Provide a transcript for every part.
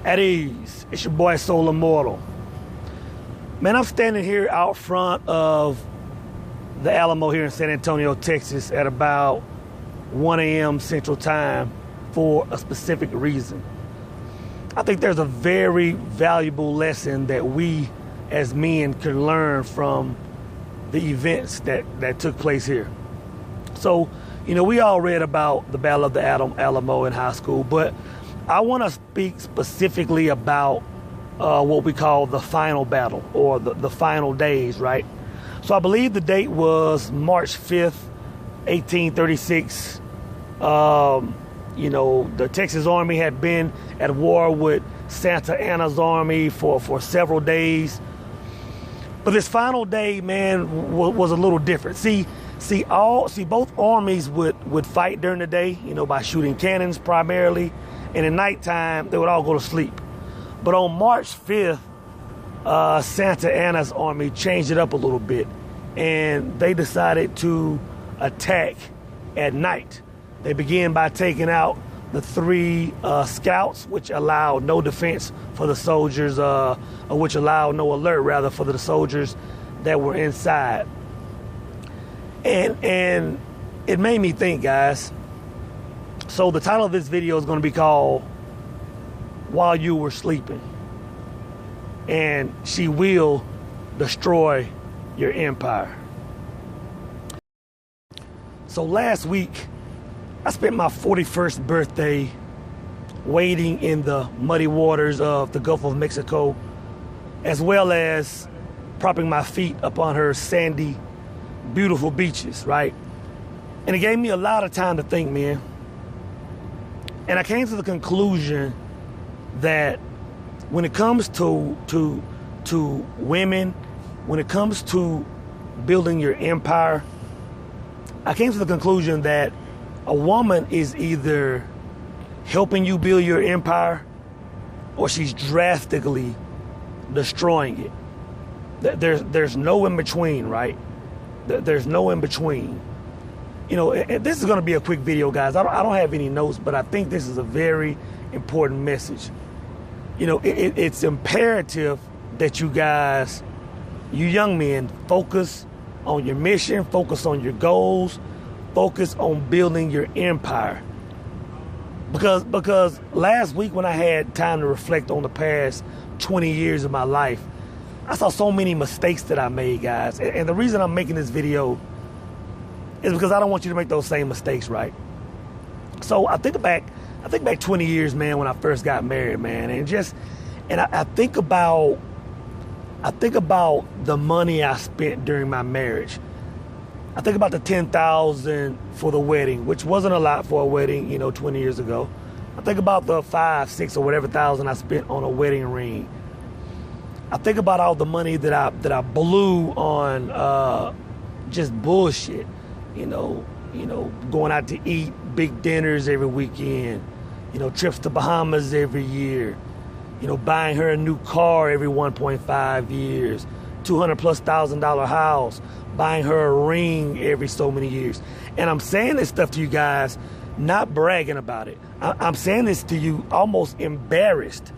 At ease. It's your boy Soul Immortal. Man, I'm standing here out front of the Alamo here in San Antonio, Texas at about 1 a.m. Central Time for a specific reason. I think there's a very valuable lesson that we as men can learn from the events that took place here. So, we all read about the Battle of the Alamo in high school, but I want to speak specifically about what we call the final battle, or the final days, right? So I believe the date was March 5th, 1836. The Texas Army had been at war with Santa Anna's army for several days. But this final day, man, was a little different. See, both armies would fight during the day, by shooting cannons primarily. And at nighttime, they would all go to sleep. But on March 5th, Santa Anna's army changed it up a little bit. And they decided to attack at night. They began by taking out the 3 scouts, which allowed no defense for the soldiers, or which allowed no alert, rather, for the soldiers that were inside. And it made me think, guys. So the title of this video is going to be called While You Were Sleeping. And she will destroy your empire. So last week, I spent my 41st birthday wading in the muddy waters of the Gulf of Mexico, as well as propping my feet upon her sandy, beautiful beaches, right? And it gave me a lot of time to think, man. And I came to the conclusion that when it comes to women, when it comes to building your empire, I came to the conclusion that a woman is either helping you build your empire or she's drastically destroying it. There's no in between, right? There's no in between. This is going to be a quick video, guys. I don't have any notes, but I think this is a very important message. It's imperative that you guys, you young men, focus on your mission, focus on your goals, focus on building your empire. Because last week when I had time to reflect on the past 20 years of my life, I saw so many mistakes that I made, guys. And the reason I'm making this video is because I don't want you to make those same mistakes, right? So I think back 20 years, man, when I first got married, man, and I think about the money I spent during my marriage. I think about the $10,000 for the wedding, which wasn't a lot for a wedding, 20 years ago. I think about the $5,000, $6,000, or whatever thousand I spent on a wedding ring. I think about all the money that I blew on just bullshit. Going out to eat, big dinners every weekend, trips to Bahamas every year, buying her a new car every 1.5 years, $200,000+ house, buying her a ring every so many years. And I'm saying this stuff to you guys, not bragging about it. I'm saying this to you almost embarrassed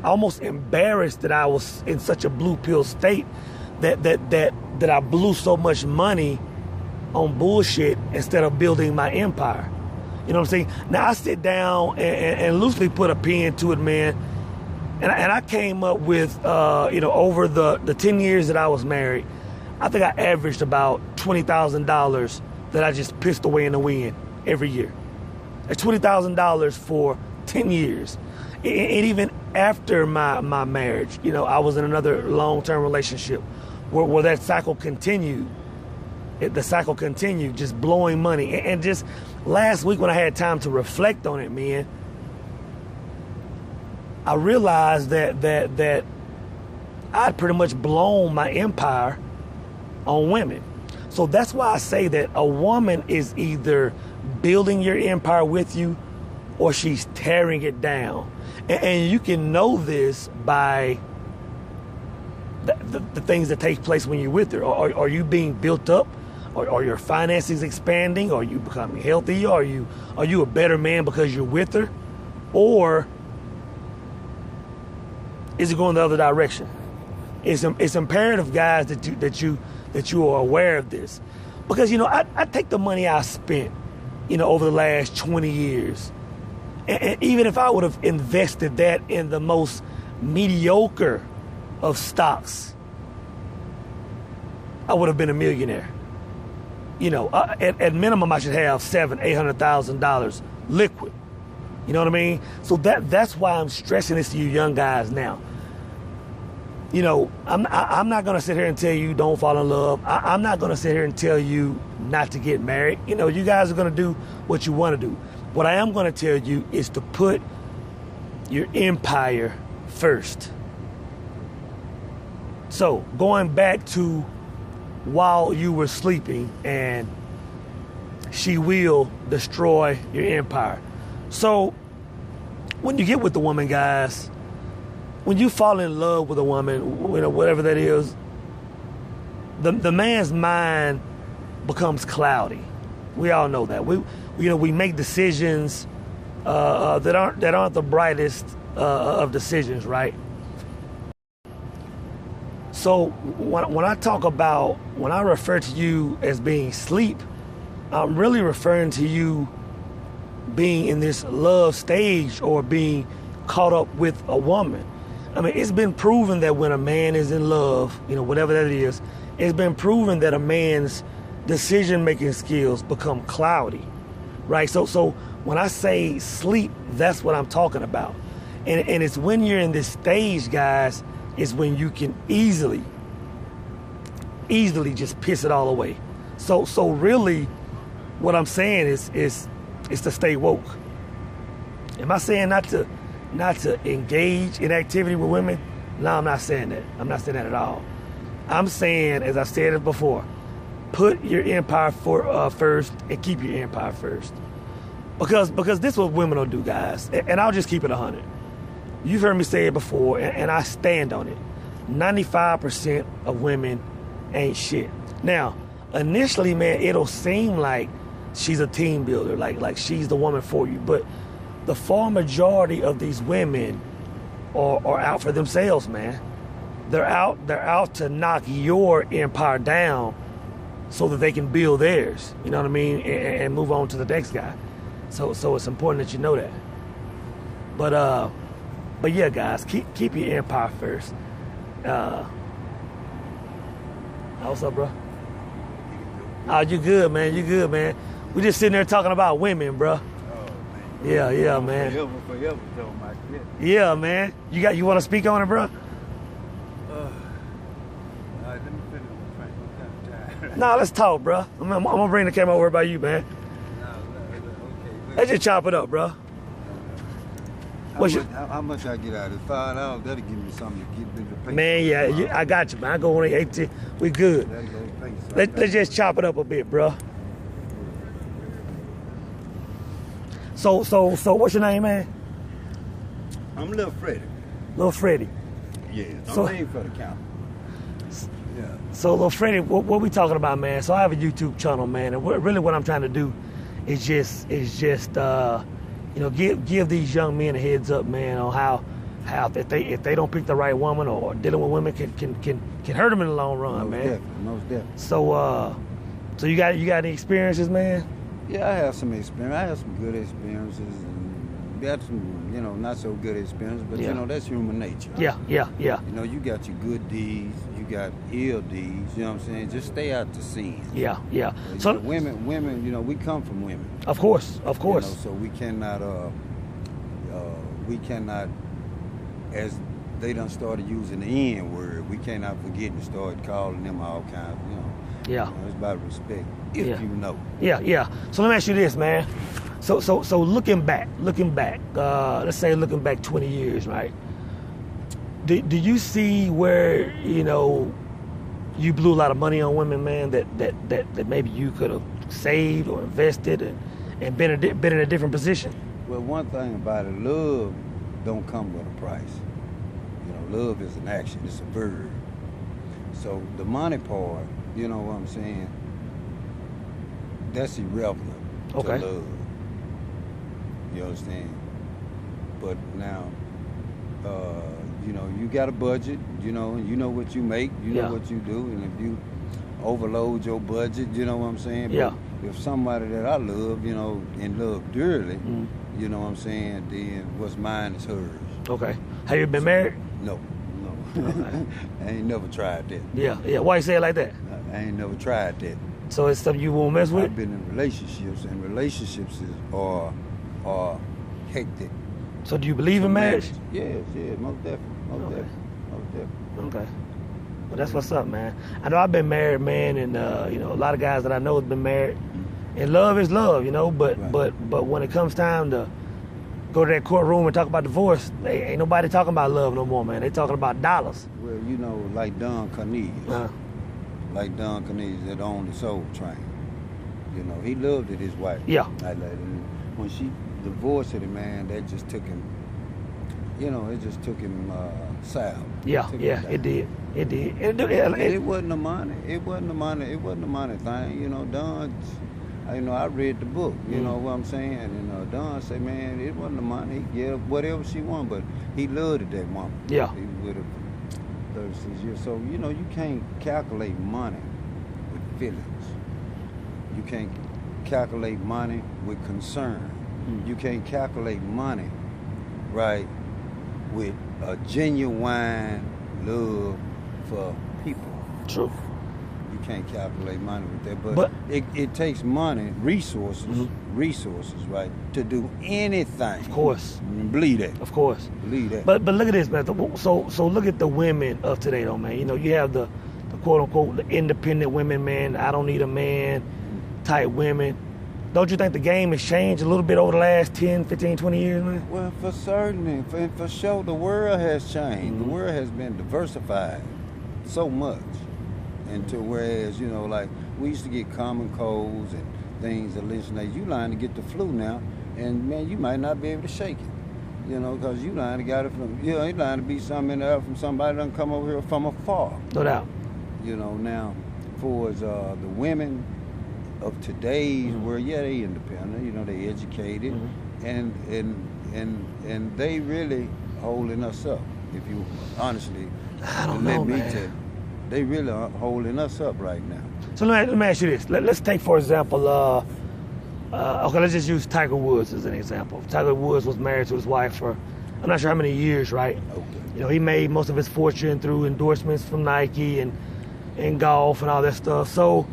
that I was in such a blue pill state that I blew so much money on bullshit instead of building my empire. You know what I'm saying? Now I sit down and loosely put a pen to it, man. And I came up with, over the 10 years that I was married, I think I averaged about $20,000 that I just pissed away in the wind every year. That's $20,000 for 10 years. And even after my marriage, I was in another long-term relationship where that cycle continued. The cycle continued, just blowing money. And just last week when I had time to reflect on it, man, I realized that I'd pretty much blown my empire on women. So that's why I say that a woman is either building your empire with you or she's tearing it down. And you can know this by the things that take place when you're with her. Are you being built up? Are your finances expanding? Are you becoming healthy? Are you a better man because you're with her? Or is it going the other direction? It's imperative, guys, that you are aware of this, because I take the money I spent, over the last 20 years, and even if I would have invested that in the most mediocre of stocks, I would have been a millionaire. At minimum, I should have $700,000-$800,000 liquid. You know what I mean? So that's why I'm stressing this to you young guys now. I'm not going to sit here and tell you don't fall in love. I'm not going to sit here and tell you not to get married. You guys are going to do what you want to do. What I am going to tell you is to put your empire first. So going back to while you were sleeping, and she will destroy your empire. So when you get with the woman, guys, when you fall in love with a woman, whatever that is, the man's mind becomes cloudy. We all know that. We make decisions that aren't the brightest of decisions, right? So when I refer to you as being sleep, I'm really referring to you being in this love stage or being caught up with a woman. I mean, it's been proven that when a man is in love, whatever that is, it's been proven that a man's decision-making skills become cloudy, right? So when I say sleep, that's what I'm talking about. And it's when you're in this stage, guys, is when you can easily just piss it all away. So really, what I'm saying is to stay woke. Am I saying not to engage in activity with women? No, I'm not saying that. I'm not saying that at all. I'm saying, as I said it before, put your empire first and keep your empire first. Because this is what women will do, guys. And I'll just keep it 100. You've heard me say it before, and I stand on it. 95% of women ain't shit. Now, initially, man, it'll seem like she's a team builder, like she's the woman for you. But the far majority of these women are out for themselves, man. They're out to knock your empire down so that they can build theirs. You know what I mean? And move on to the next guy. So it's important that you know that. But yeah, guys, keep your empire first. What's up, bro? Oh, you good, man. You good, man. We just sitting there talking about women, bro. Oh, man. Yeah, man. Forever talking about shit. Yeah, man. You want to speak on it, bro? All right, let me finish my drink. Nah, let's talk, bro. I'm gonna bring the camera over by you, man. Okay. Let's just chop it up, bro. How much I get out of it? $5? That'll give me something to get the pay. Man, yeah, I got you, man. I go on 18. We good. Let's just chop it up a bit, bro. So what's your name, man? I'm Little Freddie. Little Freddie. Yeah, So- I'm named for the county. Yeah. So, Little Freddie, what we talking about, man? So I have a YouTube channel, man, and really what I'm trying to do is just give these young men a heads up, man, on how if they don't pick the right woman or dealing with women can hurt them in the long run, man. Most definitely. So you got any experiences, man? Yeah, I have some experience. I have some good experiences, and got some, not so good experiences, but Yeah. that's human nature. Yeah. You got your good deeds, you got ill deeds. You know what I'm saying? Just stay out the scene. Yeah. So women, we come from women. of course. So we cannot, as they done started using the N word, we cannot forget and start calling them all kinds. Yeah. It's about respect, if you know. Yeah. So let me ask you this, man. So looking back, let's say looking back 20 years, right? Do you see where you blew a lot of money on women, man? That maybe you could have saved or invested and been in a different position. Well, one thing about it, love don't come with a price. Love is an action; it's a verb. So the money part, you know what I'm saying? That's irrelevant Okay. to love. You understand? But now, you know, you got a budget, you know, and you know what you make, you know what you do, and if you overload your budget, you know what I'm saying? Yeah. But if somebody that I love, you know, and love dearly, you know what I'm saying, then what's mine is hers. Okay. Have you been married? No. Okay. I ain't never tried that. Yeah. Why you say it like that? I ain't never tried that. So it's something you won't mess with? I've been in relationships, and relationships are hectic. So do you believe in marriage? Yes, most definitely. Okay. Well, that's what's up, man. I know I've been married, man, and you know, a lot of guys that I know have been married. And love is love, you know, but when it comes time to go to that courtroom and talk about divorce, ain't nobody talking about love no more, man. They talking about dollars. Well, you know, like Don Cornelius. Like Don Cornelius that owned the Soul Train. You know, he loved it, his wife. Yeah. When she divorced him, man, that just took him, you know, it just took him south. It did. It wasn't the money. It wasn't the money thing. You know, Don, you know, I read the book. You know what I'm saying? And Don said, man, it wasn't the money. He gave whatever she wanted, but he loved that woman. Yeah. He was with her 36 years. So, you know, you can't calculate money with feelings. You can't calculate money with concern. You can't calculate money, right, with a genuine love for people. True. You can't calculate money with that, but it takes money, resources, right, to do anything. Of course. Believe that. Of course. Believe that. But look at this, man. So look at the women of today, though, man. You know, you have the quote unquote the independent women, man. I don't need a man type women. Don't you think the game has changed a little bit over the last 10, 15, 20 years, man? Well, for certain, for sure, the world has changed. The world has been diversified so much. And to whereas, you know, like, we used to get common colds and things of this nature. You lying to get the flu now, and, man, you might not be able to shake it. You know, because you lying to got it from, you know, you lying to be something in there from somebody that done come over here from afar. No doubt. You know, now, for the women of today's world, they independent, you know, they educated, and they really holding us up. If you honestly I don't know, man. Tell you, they really are holding us up right now. So let me ask you this. Let's take, for example, okay, let's just use Tiger Woods as an example. Tiger Woods was married to his wife for, I'm not sure how many years, right? Okay. You know, he made most of his fortune through endorsements from Nike and golf and all that stuff. So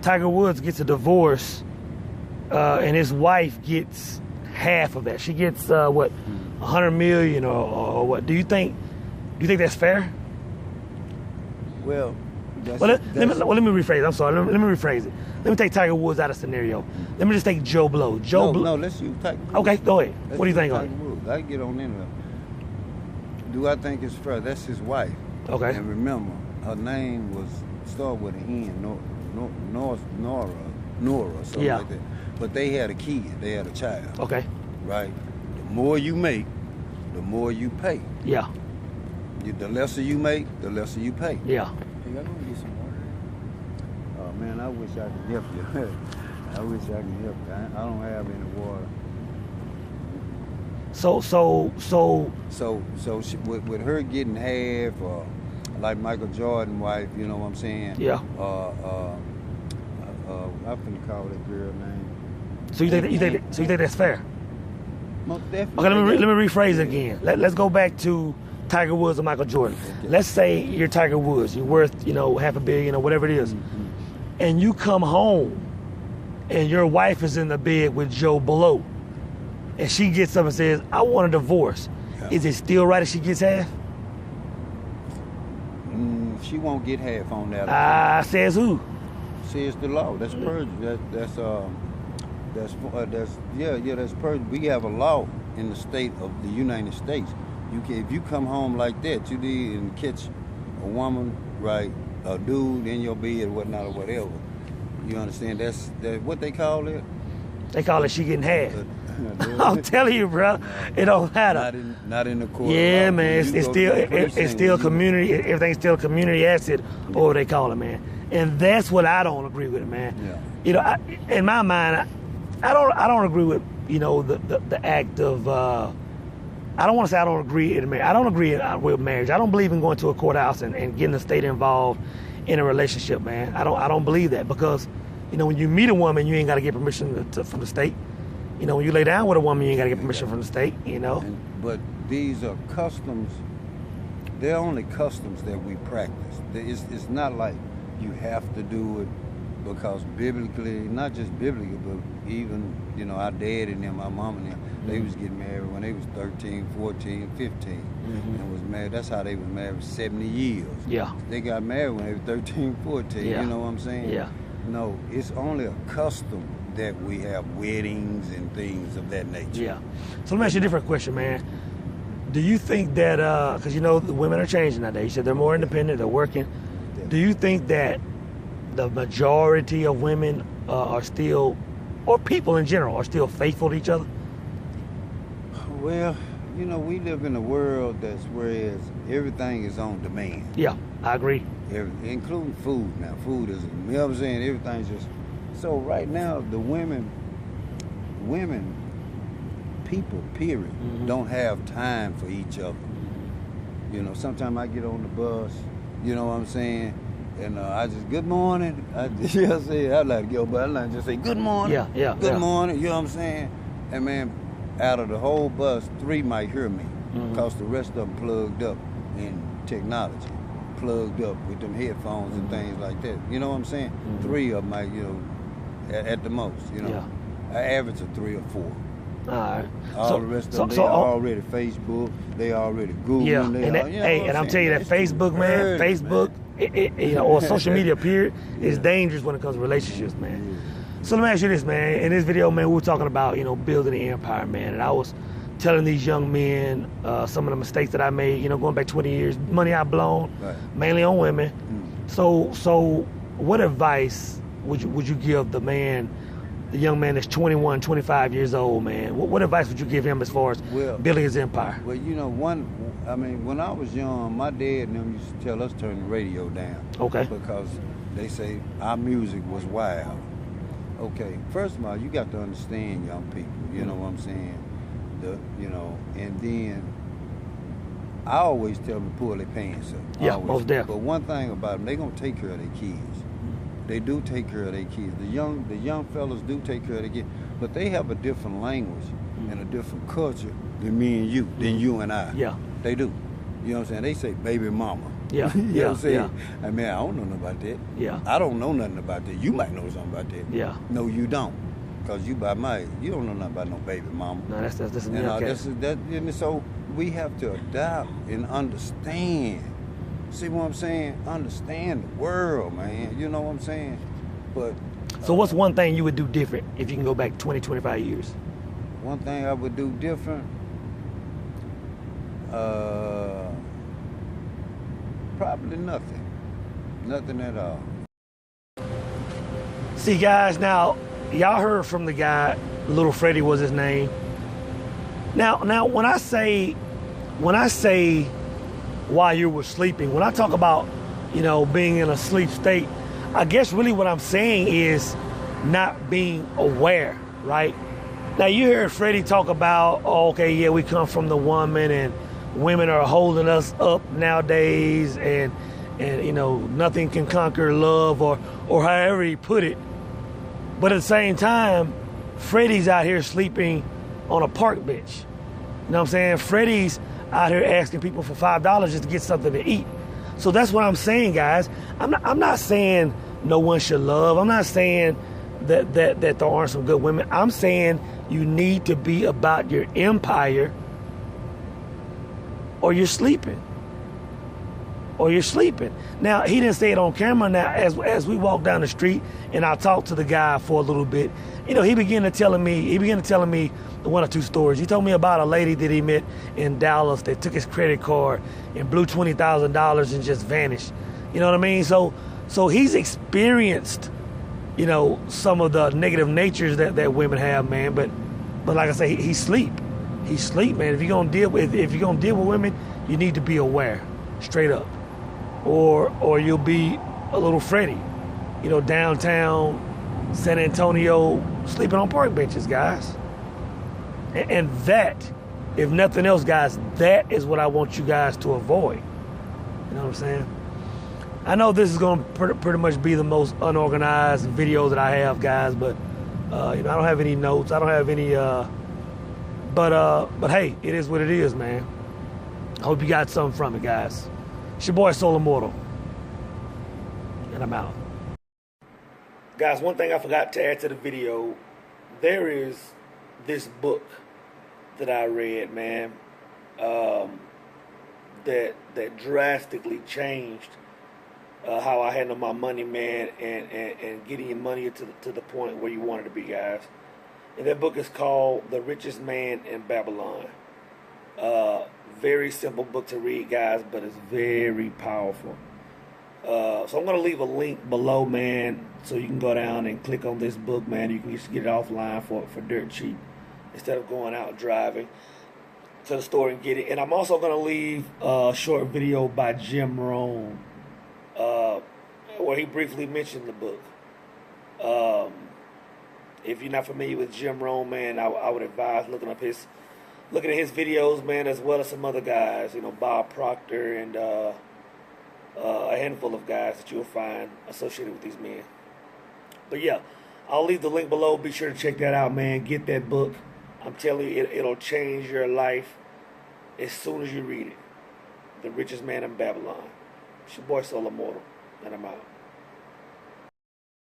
Tiger Woods gets a divorce, and his wife gets half of that. She gets what, $100 million or what? Do you think that's fair? Well, let me rephrase it. I'm sorry. Let me rephrase it. Let me take Tiger Woods out of scenario. Let me just take Joe Blow. No, let's use Tiger Woods. Okay, go ahead. What do you think on it? I get on in there. Do I think it's fair? That's his wife. Okay. And remember, her name was started with an N, Nora, something like that. But they had a kid. They had a child. Okay. Right. The more you make, the more you pay. Yeah. The lesser you make, the lesser you pay. Yeah. Hey, y'all gonna get some water? Oh man, I wish I could help you. I wish I could help you. I don't have any water. So she, with her getting half, like Michael Jordan's wife, you know what I'm saying? Yeah. I'm finna call that girl name. So you think that's fair? Most definitely. Okay, let me rephrase it again. Let's go back to Tiger Woods and Michael Jordan. Okay. Let's say you're Tiger Woods. You're worth, $500 million or whatever it is. And you come home and your wife is in the bed with Joe Blow. And she gets up and says, I want a divorce. Yeah. Is it still right if she gets half? She won't get half on that. Says who? Says the law. That's perjury. That's perjury. We have a law in the state of the United States. If you come home like that, you did and catch a woman, right, a dude in your bed, whatnot, or whatever. You understand? That's what they call it. They call it she getting half. I'm telling you, bro, it don't matter. Not in the court. Yeah, man, it's still community. Everything's still community asset, or what they call it, man. And that's what I don't agree with, man. Yeah. In my mind, I don't agree with the act of I don't want to say I don't agree in marriage. I don't agree with marriage. I don't believe in going to a courthouse and getting the state involved in a relationship, man. I don't believe that, because, you know, when you meet a woman, you ain't got to get permission from the state. You know, when you lay down with a woman, you ain't got to get permission from the state, you know. But these are customs. They're only customs that we practice. It's not like you have to do it, because biblically, not just biblically, but even, you know, our dad and them, my mom and them, they was getting married when they was 13, 14, 15, and was married. That's how they was married 70 years. Yeah. They got married when they were 13, 14, Yeah. you know what I'm saying? Yeah. No, it's only a custom that we have weddings and things of that nature. Yeah. So let me ask you a different question, man. Do you think that, because you know the women are changing nowadays, you said they're more independent, they're working. Do you think that the majority of women are still, or people in general, are still faithful to each other? Well, you know, we live in a world that's whereas everything is on demand. Yeah, I agree. Including food now. Food is, you know what I'm saying? Everything's just, so right now the women, people, period, don't have time for each other. You know, sometimes I get on the bus, you know what I'm saying? And I just, good morning. I like to go, but I like to just say, good morning. Good morning, you know what I'm saying? And man, out of the whole bus, 3 might hear me, because the rest of them plugged up in technology, plugged up with them headphones and things like that. You know what I'm saying? 3 of them might, you know, at the most, you know. I average of 3 or 4. All right. All the rest of them, they already Facebook, they already Google. Yeah, and I'm telling you that Facebook, man, Facebook, you know, or social media, period, is dangerous when it comes to relationships, man. So let me ask you this, man. In this video, man, we were talking about, you know, building an empire, man. And I was telling these young men some of the mistakes that I made, you know, going back 20 years, money I've blown, mainly on women. So what advice would you give the young man that's 21, 25 years old, man? What advice would you give him as far as building his empire? Well, you know, when I was young, my dad and them used to tell us to turn the radio down. Okay. Because they say our music was wild. Okay, first of all, you got to understand young people, you know what I'm saying? You know, and then I always tell them to pull their pants up. Yeah, most definitely. But one thing about them, they're going to take care of their kids. They do take care of their kids. The young fellas do take care of their kids, but they have a different language and a different culture than me and you, than you and I. Yeah. They do. You know what I'm saying? They say baby mama. Yeah. You know what I'm saying? I mean, I don't know nothing about that. Yeah. I don't know nothing about that. You might know something about that. Yeah. No, you don't. Because you don't know nothing about no baby mama. No, that's and so we have to adapt and understand. See what I'm saying? Understand the world, man. You know what I'm saying? But so what's one thing you would do different if you can go back 20, 25 years? One thing I would do different, probably nothing. Nothing at all. See, guys, now, y'all heard from the guy, Little Freddie was his name. Now, when I say while you were sleeping, when I talk about, you know, being in a sleep state, I guess really what I'm saying is not being aware, right? Now, you heard Freddie talk about, oh, okay, yeah, we come from the woman and women are holding us up nowadays and you know, nothing can conquer love or however he put it. But at the same time, Freddie's out here sleeping on a park bench. You know what I'm saying? Freddie's out here asking people for $5 just to get something to eat. So that's what I'm saying, guys. I'm not saying no one should love. I'm not saying that there aren't some good women. I'm saying you need to be about your empire or you're sleeping. Now, he didn't say it on camera. Now, as we walk down the street and I talked to the guy for a little bit, you know, he began to telling me 1 or 2 stories. He told me about a lady that he met in Dallas that took his credit card and blew $20,000 and just vanished. You know what I mean? So he's experienced, you know, some of the negative natures that women have, man. But like I say, he sleep, man. If you're gonna deal with women, you need to be aware, straight up, or you'll be a little Freddie, you know, downtown San Antonio, sleeping on park benches, guys. And that if nothing else, guys, that is what I want you guys to avoid. You know what I'm saying? I know this is going to pretty much be the most unorganized video that I have, guys, but I don't have any notes. I don't have any, but hey, it is what it is, man. I hope you got something from it, guys. It's your boy, Soul Immortal, and I'm out. Guys, one thing I forgot to add to the video, there is this book that I read, man, that drastically changed how I handle my money, man, and getting your money to the point where you want it to be, guys. And that book is called The Richest Man in Babylon. Very simple book to read, guys, but it's very powerful. So I'm going to leave a link below, man, so you can go down and click on this book, man. You can just get it offline for dirt cheap instead of going out driving to the store and get it. And I'm also going to leave a short video by Jim Rohn, where he briefly mentioned the book. If you're not familiar with Jim Rohn, man, I would advise looking at his videos, man, as well as some other guys, Bob Proctor and a handful of guys that you'll find associated with these men. But yeah, I'll leave the link below. Be sure to check that out, man. Get that book. I'm telling you, it'll change your life as soon as you read it. The Richest Man in Babylon. It's your boy, Soul Immortal, and I'm out.